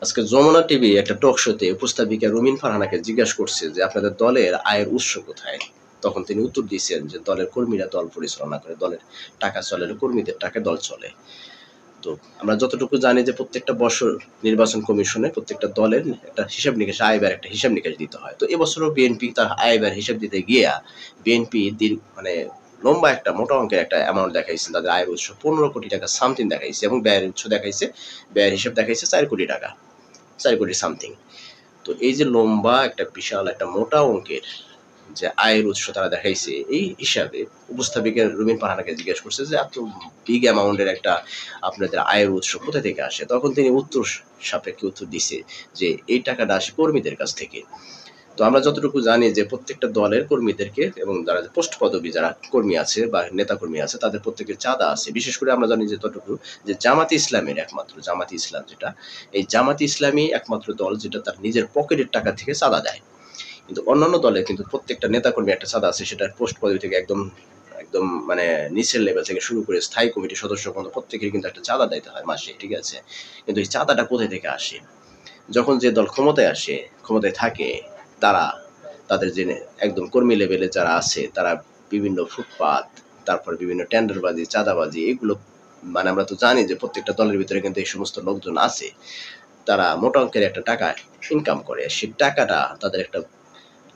আজকে যমুনা টিভি একটা টক শোতে উপস্থাপিকা রুমিন ফারহানাকে জিজ্ঞাসা করছে যে আপনাদের দলের আয়ের উৎস কোথায়। তখন তিনি উত্তর দিয়েছেন যে দলের কর্মীরা দল পরিচালনা করে, দলের টাকা চলে, কর্মীদের টাকায় দল চলে। তো আমরা যতটুকু জানি যে প্রত্যেকটা বছর নির্বাচন কমিশনে প্রত্যেকটা দলের একটা হিসাব নিকাশ, আয় ব্যয়ের একটা হিসাব নিকাশ দিতে হয়। তো এবছরও বিএনপি তার আয় ব্যয়ের হিসাব দিতে গিয়া বিএনপি মানে লম্বা একটা মোটা অঙ্কের একটা অ্যামাউন্ট দেখাইছে। তাদের আয়ের উৎস 15 কোটি টাকা সামথিং দেখাইছে এবং ব্যয়ের উৎস দেখাইছে, ব্যয়ের হিসাব দেখাইছে 4 কোটি টাকা, 4 কোটি সামথিং। তো এই যে লম্বা একটা বিশাল একটা মোটা অঙ্কের যে আয়ের উৎস তারা দেখাইছে, এই হিসাবে উপস্থাপিকা রুমিন ফারহানাকে জিজ্ঞেস করছে যে এত বিগ অ্যামাউন্টের একটা আপনাদের আয়ের উৎস কোথা থেকে আসে। তখন তিনি উত্তর সাপেক্ষে উত্তর দিছে যে এই টাকাটা আসে কর্মীদের কাছ থেকে। তো আমরা যতটুকু জানি যে প্রত্যেকটা দলের কর্মীদেরকে এবং যারা পোস্ট পদবী যারা কর্মী আছে বা নেতা কর্মী আছে তাদের প্রত্যেকের চাঁদা আছে। বিশেষ করে আমরা জানি যে যতটুকু যে জামাতে ইসলামের একমাত্র জামাতে ইসলাম যেটা, এই জামাতে ইসলামী একমাত্র দল যেটা তার নিজের পকেটের টাকা থেকে চাঁদা দেয়। কিন্তু অন্যান্য দলে কিন্তু প্রত্যেকটা নেতাকর্মী একটা চাঁদা আছে, সেটা পোস্ট পদবি থেকে একদম একদম মানে নিচের লেভেল থেকে শুরু করে স্থায়ী কমিটির সদস্য পর্যন্ত প্রত্যেকের কিন্তু একটা চাঁদা দিতে হয় মাসে, ঠিক আছে? কিন্তু এই চাঁদাটা কোথায় থেকে আসে? যখন যে দল ক্ষমতায় আসে, ক্ষমতায় থাকে, তারা তাদের যে একদম কর্মী লেভেলে যারা আছে তারা বিভিন্ন ফুটপাত, তারপর বিভিন্ন টেন্ডারবাজি, চাঁদাবাজি, এগুলো মানে আমরা তো জানি যে প্রত্যেকটা দলের ভিতরে কিন্তু এই সমস্ত লোকজন আছে। তারা মোটা অঙ্কের একটা টাকা ইনকাম করে। সেই টাকাটা তাদের একটা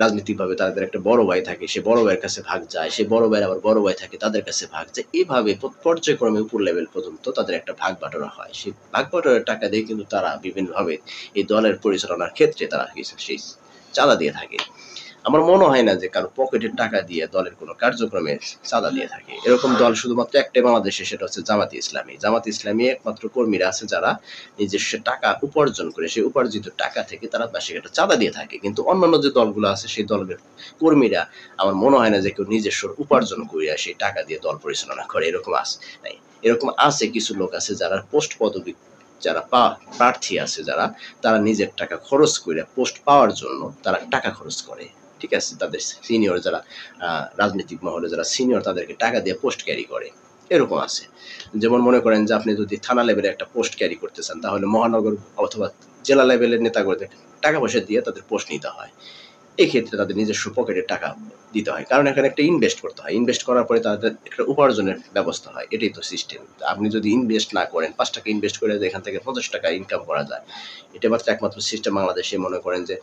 রাজনৈতিকভাবে তাদের একটা বড় ভাই থাকে, সে বড় ভাইয়ের কাছে ভাগ যায়, সে বড় ভাইয়ের আবার বড় ভাই থাকে, তাদের কাছে ভাগ যায়। এভাবে পর্যায়ক্রমে উপর লেভেল পর্যন্ত তাদের একটা ভাগ বাটোয়ারা হয়। সেই ভাগ বাটোয়ারার টাকা দিয়ে কিন্তু তারা বিভিন্নভাবে এই দলের পরিচালনার ক্ষেত্রে তারা সেই চাঁদা দিয়ে থাকে। আমার মনে হয় না যে কারো পকেটের টাকা দিয়ে দলের কোনো কার্যক্রমে চাঁদা দিয়ে থাকে। এরকম দল শুধুমাত্র একটাই বাংলাদেশে, সেটা হচ্ছে জামাতে ইসলামী। জামাতে ইসলামী একমাত্র কর্মীরা আছে যারা নিজস্ব টাকা উপার্জন করে, সেই উপার্জিত টাকা থেকে তারা মাসিক একটা চাঁদা দিয়ে থাকে। কিন্তু অন্যান্য যে দলগুলো আছে সেই দলের কর্মীরা আমার মনে হয় না যে কেউ নিজস্ব উপার্জন করিয়া সেই টাকা দিয়ে দল পরিচালনা করে। এরকম আছে নাই, এরকম আছে কিছু লোক আছে যারা পোস্ট পদবি, যারা প্রার্থী আছে যারা, তারা নিজের টাকা খরচ করে পোস্ট পাওয়ার জন্য তারা টাকা খরচ করে, ঠিক আছে? তাদের সিনিয়র যারা রাজনৈতিক মহলে যারা সিনিয়র তাদেরকে টাকা দিয়ে পোস্ট ক্যারি করে, এরকম আছে। যেমন মনে করেন যে আপনি যদি থানা লেভেলে একটা পোস্ট ক্যারি করতে চান তাহলে মহানগর অথবা জেলা লেভেলের নেতাকর্মীদের টাকা পয়সা দিয়ে তাদের পোস্ট নিতে হয়। এই ক্ষেত্রে তাদের নিজস্ব পকেটে টাকা দিতে হয়, কারণ এখানে একটা ইনভেস্ট করতে হয়। ইনভেস্ট করার পরে তাদের একটা উপার্জনের ব্যবস্থা হয়। এটাই তো সিস্টেম। আপনি যদি ইনভেস্ট না করেন, ৫ টাকা ইনভেস্ট করে এখান থেকে ৫০ টাকা ইনকাম করা যায়, এটা মাত্র একমাত্র সিস্টেম বাংলাদেশে। মনে করেন যে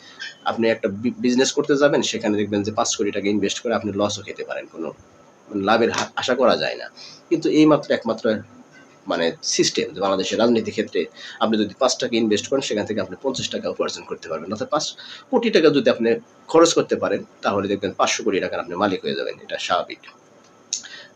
আপনি একটা বিজনেস করতে যাবেন, সেখানে দেখবেন যে ৫ কোটি টাকা ইনভেস্ট করে আপনি লসও খেতে পারেন, কোনো লাভের আশা করা যায় না। কিন্তু এই মাত্র একমাত্র মানে সিস্টেম যে বাংলাদেশের রাজনীতির ক্ষেত্রে আপনি যদি ৫ টাকা ইনভেস্ট করেন সেখান থেকে আপনি ৫০ টাকা উপার্জন করতে পারবেন। অর্থাৎ ৫ কোটি টাকা যদি আপনি খরচ করতে পারেন তাহলে দেখবেন ৫০০ কোটি টাকার আপনি মালিক হয়ে যাবেন। এটা স্বাভাবিক।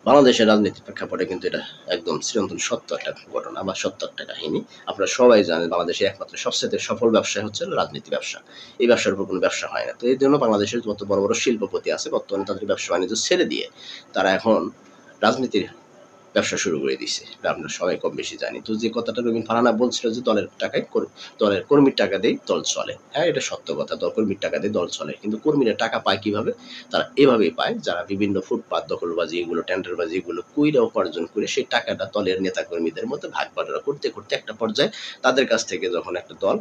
বাংলাদেশের রাজনীতির প্রেক্ষাপটে কিন্তু এটা একদম চিরন্তন সত্য একটা ঘটনা বা সত্য একটা কাহিনী। আপনারা সবাই জানেন বাংলাদেশের একমাত্র সবচেয়ে সফল ব্যবসা হচ্ছে রাজনীতি ব্যবসা। এই ব্যবসার উপর কোনো ব্যবসা হয় না। তো এই জন্য বাংলাদেশের যত বড় বড় শিল্পপতি আছে বর্তমানে তাদের ব্যবসা বাণিজ্য ছেড়ে দিয়ে তারা এখন রাজনীতির ব্যবসা শুরু করে দিছে। এটা আমরা সবাই কম বেশি জানি। তো যে কথাটা রবীন ফারহানা বলছিল যে দলের টাকায় দলের কর্মীর টাকা দিয়ে দল চলে। হ্যাঁ, এটা সত্য কথা। কর্মীর টাকা দিয়ে দল চলে। কিন্তু কর্মীরা টাকা পায় কিভাবে? তারা এভাবেই পায়, যারা বিভিন্ন ফুটপাত দখলবাজি, এগুলো টেন্ডারবাজি, এগুলো কইরা উপার্জন করে সেই টাকাটা দলের নেতাকর্মীদের মধ্যে ভাগ বাটোয়ারা করতে, করতে একটা পর্যায়ে তাদের কাছ থেকে যখন একটা দল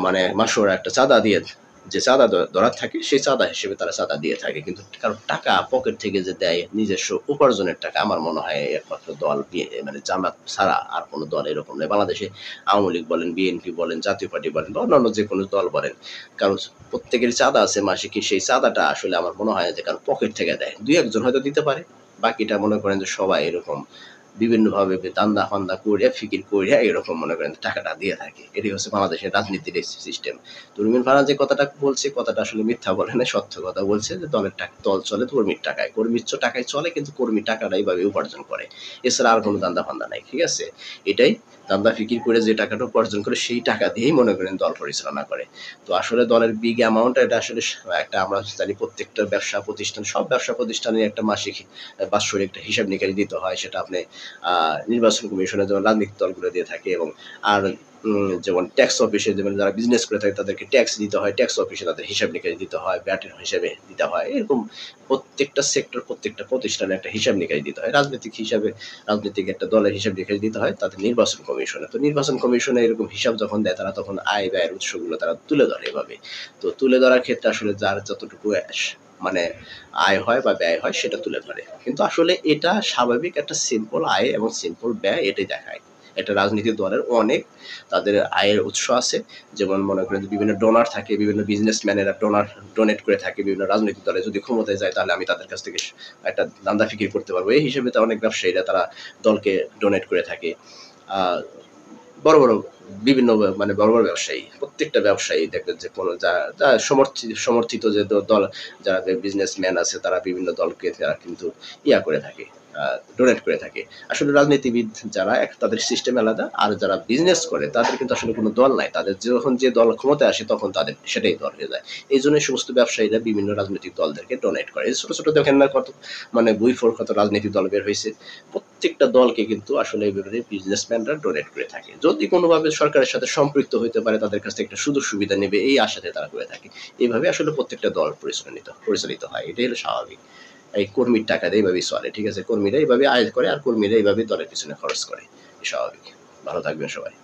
মানে মাসোয়ারা একটা চাঁদা দিয়ে, যে চাঁদা ধরার থাকে সেই চাঁদা হিসেবে তারা চাঁদা দিয়ে থাকে। কিন্তু কারণ টাকা পকেট থেকে যে দেয় নিজস্ব উপার্জনের টাকা, আমার মনে হয় একমাত্র দল মানে জামাত ছাড়া আর কোনো দল এরকম নেই বাংলাদেশে। আওয়ামী লীগ বলেন, বিএনপি বলেন, জাতীয় পার্টি বলেন বা অন্যান্য যে কোনো দল বলেন, কারণ প্রত্যেকের চাঁদা আছে মাসে, কি সেই চাঁদাটা আসলে আমার মনে হয় যে কারণ পকেট থেকে দেয়, দুই একজন হয়তো দিতে পারে, বাকিটা মনে করেন যে সবাই এরকম বিভিন্নভাবে দান্দা ফান্দা করে ফিকির করে এরকম মনে করেন টাকাটা দিয়ে থাকে। এটাই হচ্ছে বাংলাদেশের রাজনীতির সিস্টেম। তো রুমিন ফারহান যে কথাটা বলছে, কথাটা আসলে মিথ্যা বলে না, সত্য কথা বলছে যে দলের টাকা, দল চলে কর্মীর টাকায়, কর্মীর টাকায় চলে, কিন্তু কর্মী টাকাটা এইভাবে উপার্জন করে। এছাড়া আর কোনো দান্দা ফান্দা নাই, ঠিক আছে? এটাই দান্দা ফিকির করে যে টাকাটা উপার্জন করে সেই টাকা দিয়েই মনে করেন দল পরিচালনা করে। তো আসলে দলের বিগ অ্যামাউন্ট এটা আসলে একটা, আমরা জানি প্রত্যেকটা ব্যবসা প্রতিষ্ঠান, সব ব্যবসা প্রতিষ্ঠানের একটা মাসিক বাৎসরিক একটা হিসাব নিকাশ দিতে হয়। সেটা আপনি নির্বাচন কমিশনে যেমন রাজনৈতিক দলগুলো দিয়ে থাকে, এবং আর যেমন ট্যাক্স অফিসে যেমন যারা বিজনেস করে থাকে তাদেরকে ট্যাক্স দিতে হয়, ট্যাক্স অফিসে তাদের হিসাব নিকাশ দিতে হয়, ব্যাটের হিসাবে দিতে হয়। এরকম প্রত্যেকটা সেক্টর, প্রত্যেকটা প্রতিষ্ঠানে একটা হিসাব নিকাশ দিতে হয়। রাজনৈতিক একটা দলের হিসাব নিকাশ দিতে হয় তাদের নির্বাচন কমিশনে। তো নির্বাচন কমিশনে এরকম হিসাব যখন দেয় তারা তখন আয় ব্যয়ের উৎসগুলো তারা তুলে ধরে এভাবে। তো তুলে ধরার ক্ষেত্রে আসলে যার যতটুকু মানে আয় হয় বা ব্যয় হয় সেটা তুলে ধরে। কিন্তু আসলে এটা স্বাভাবিক একটা সিম্পল আয় এবং সিম্পল ব্যয় এটাই দেখায়। একটা রাজনৈতিক দলের অনেক তাদের আয়ের উৎস আছে। যেমন মনে করেন যে বিভিন্ন ডোনার থাকে, বিভিন্ন বিজনেসম্যানেরা ডোনেট করে থাকে বিভিন্ন রাজনৈতিক দলে। যদি ক্ষমতায় যায় তাহলে আমি তাদের কাছ থেকে একটা দান্দা ফিকির করতে পারবো। এই হিসেবে তো অনেক ব্যবসায়ীরা তারা দলকে ডোনেট করে থাকে। আ বড়, বড় বিভিন্ন মানে বড়, বড় ব্যবসায়ী, প্রত্যেকটা ব্যবসায়ী দেখবেন যে কোনো যা সমর্থিত যে দল যারা বিজনেসম্যান আছে তারা বিভিন্ন দলকে তারা কিন্তু করে থাকে, ডোনেট করে থাকে। আসলে রাজনীতিবিদ যারা তাদের সিস্টেম আলাদা। আর যারা বিজনেস করে তাদের কিন্তু আসলে কোনো দল নাই। তাদের যখন যে দল ক্ষমতায় আসে তখন তাদের সেটাই দল হয়ে যায়। এইজন্য এই সমস্ত ব্যবসায়ীরা বিভিন্ন রাজনৈতিক দলদেরকে ডোনেট করে। এই ছোট, ছোট দেখেন না কত মানে বই-ফোর কত রাজনৈতিক দল বের হইছে। প্রত্যেকটা দলকে কিন্তু আসলে এভাবে বিজনেসম্যানরা ডোনেট করে থাকে। যদি কোনোভাবে সরকারের সাথে সম্পৃক্ত হইতে পারে তাদের কাছ থেকে একটা সুযোগ সুবিধা নেবে এই আশাতে তারা করে থাকে। এইভাবে আসলে প্রত্যেকটা দল পরিচালিত হয়। এটাই হলো স্বাভাবিক। এই কর্মীর টাকা দিয়ে এভাবেই চলে। ঠিক আছে? কর্মীরা এভাবে আয় করে আর কর্মীরা এভাবে দলের পিছনে খরচ করে। স্বাভাবিক। ভালো থাকবেন সবাই।